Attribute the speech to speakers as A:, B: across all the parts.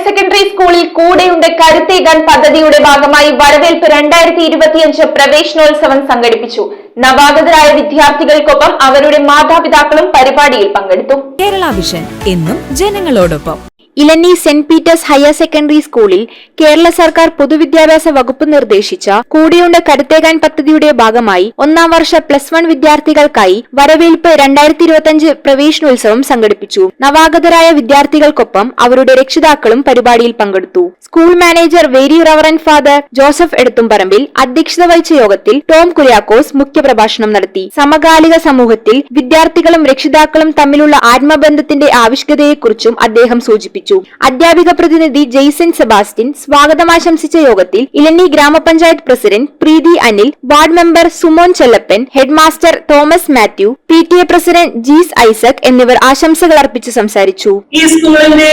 A: Secondary സ്കൂളിൽ കൂടെയുണ്ട് കരുത്തേകാൻ പദ്ധതിയുടെ ഭാഗമായി വരവേൽപ്പ് 2025 പ്രവേശനോത്സവം സംഘടിപ്പിച്ചു. നവാഗതരായ വിദ്യാർത്ഥികൾക്കൊപ്പം അവരുടെ മാതാപിതാക്കളും പരിപാടിയിൽ പങ്കെടുത്തു.
B: കേരള വിഷൻ എന്നും ജനങ്ങളോടൊപ്പം.
C: ഇലഞ്ഞി സെന്റ് പീറ്റേഴ്സ് ഹയർ സെക്കൻഡറി സ്കൂളിൽ കേരള സർക്കാർ പൊതുവിദ്യാഭ്യാസ വകുപ്പ് നിർദ്ദേശിച്ച കൂടെയുണ്ട് കരുത്തേകാൻ പദ്ധതിയുടെ ഭാഗമായി 1ാം വർഷ +1 വിദ്യാർത്ഥികൾക്കായി വരവേൽപ്പ് 2025 പ്രവേശനോത്സവം സംഘടിപ്പിച്ചു. നവാഗതരായ വിദ്യാർത്ഥികൾക്കൊപ്പം അവരുടെ രക്ഷിതാക്കളും പരിപാടിയിൽ പങ്കെടുത്തു. School manager very reverend father Joseph Edathumparambil അധ്യക്ഷത വഹിച്ച യോഗത്തിൽ ടോം കുര്യാക്കോസ് മുഖ്യപ്രഭാഷണം നടത്തി. സമകാലിക സമൂഹത്തിൽ വിദ്യാർത്ഥികളും രക്ഷിതാക്കളും തമ്മിലുള്ള ആത്മബന്ധത്തിന്റെ ആവശ്യകതയെക്കുറിച്ചും അദ്ദേഹം സൂചിപ്പിച്ചു. അധ്യാപിക പ്രതിനിധി ജെയ്സൺ സെബാസ്റ്റ്യൻ സ്വാഗതം ആശംസിച്ച യോഗത്തിൽ ഇലഞ്ഞി ഗ്രാമപഞ്ചായത്ത് president Preethi Anil, ward member Sumon Chellappan, headmaster Thomas Mathew, PTA president Jees Isaac എന്നിവർ ആശംസകൾ അർപ്പിച്ച് സംസാരിച്ചു.
D: ഈ സ്കൂളിന്റെ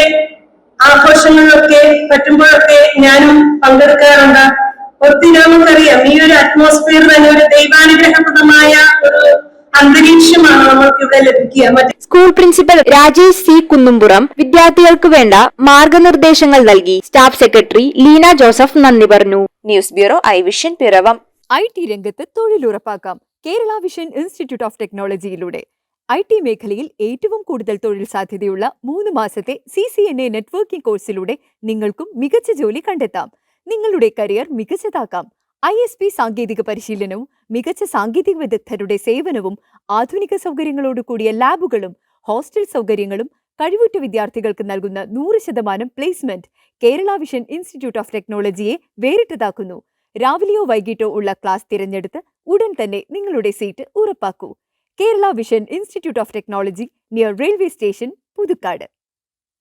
D: ആഘോഷങ്ങളിലൊക്കെ പറ്റുമ്പോഴൊക്കെ ഞാനും പങ്കെടുക്കാറുണ്ട്. ഒത്തിരി നമുക്കറിയാം ഈ ഒരു അറ്റ്മോസ്ഫിയർ തന്നെ ഒരു ദൈവാനുഗ്രഹപ്രദമായ ഒരു അന്തരീക്ഷമാണ് നമുക്ക് ഇവിടെ ലഭിക്കുക.
C: School principal Rajesh C. Kunnumpuram വിദ്യാർത്ഥികൾക്ക് വേണ്ട മാർഗനിർദ്ദേശങ്ങൾ നൽകി. സ്റ്റാഫ് സെക്രട്ടറി ലീന ജോസഫ് നന്ദി പറഞ്ഞു.
B: News bureau iVision Piravom. IT രംഗത്ത് തൊഴിലുറപ്പാക്കാം കേരള വിഷൻ ഇൻസ്റ്റിറ്റ്യൂട്ട് ഓഫ് ടെക്നോളജിയിലൂടെ. IT മേഖലയിൽ ഏറ്റവും കൂടുതൽ തൊഴിൽ സാധ്യതയുള്ള 3 മാസത്തെ CCNA നെറ്റ്വർക്കിംഗ് കോഴ്സിലൂടെ നിങ്ങൾക്കും മികച്ച ജോലി കണ്ടെത്താം. നിങ്ങളുടെ കരിയർ മികച്ചതാക്കാം. ISP സാങ്കേതിക പരിശീലനവും മികച്ച സാങ്കേതിക വിദഗ്ധരുടെ സേവനവും ആധുനിക സൗകര്യങ്ങളോട് കൂടിയ ലാബുകളും ഹോസ്റ്റൽ സൗകര്യങ്ങളും കഴിവുറ്റ വിദ്യാർത്ഥികൾക്ക് നൽകുന്ന 100% placement Kerala Vision Institute of ടെക്നോളജിയെ വേറിട്ടതാക്കുന്നു. രാവിലെയോ വൈകിട്ടോ ഉള്ള ക്ലാസ് തിരഞ്ഞെടുത്ത് ഉടൻ തന്നെ നിങ്ങളുടെ സീറ്റ് ഉറപ്പാക്കൂ. Kerala Vision Institute of Technology, near railway station, Puthukkad.